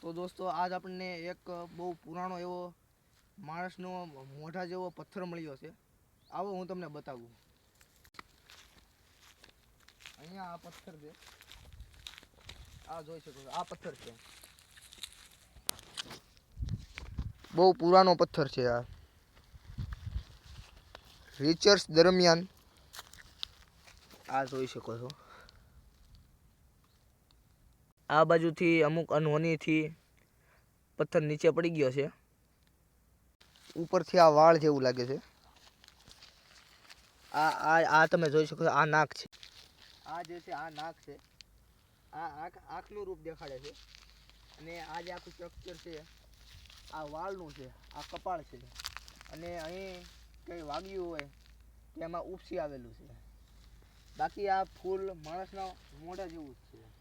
તો દોસ્તો આજ આપણને એક બહુ પુરાણો એવો માણસનો મોઢા જેવો પથ્થર મળ્યો છે. આવો હું તમને બતાવું. અહીંયા આ પથ્થર છે. આ જોઈ શકો છો, આ પથ્થર છે. બહુ પુરાણો પથ્થર છે આ. રિસર્ચ દરમિયાન આ જોઈ શકો છો. આ બાજુથી અમુક અનહોનીથી પથ્થર નીચે પડી ગયો છે. ઉપરથી આ વાળ જેવું લાગે છે. આ તમે જોઈ શકો છો, આ નાક છે. આ જે છે આ નાક છે. આ આંખનું રૂપ દેખાડે છે. અને આ જે આખું સ્ટ્રક્ચર છે આ વાળનું છે, આ કપાળ છે. અને અહીં કંઈ વાગ્યું હોય તેમાં ઉપસી આવેલું છે. બાકી આ ફૂલ માણસના મોઢા જેવું જ છે.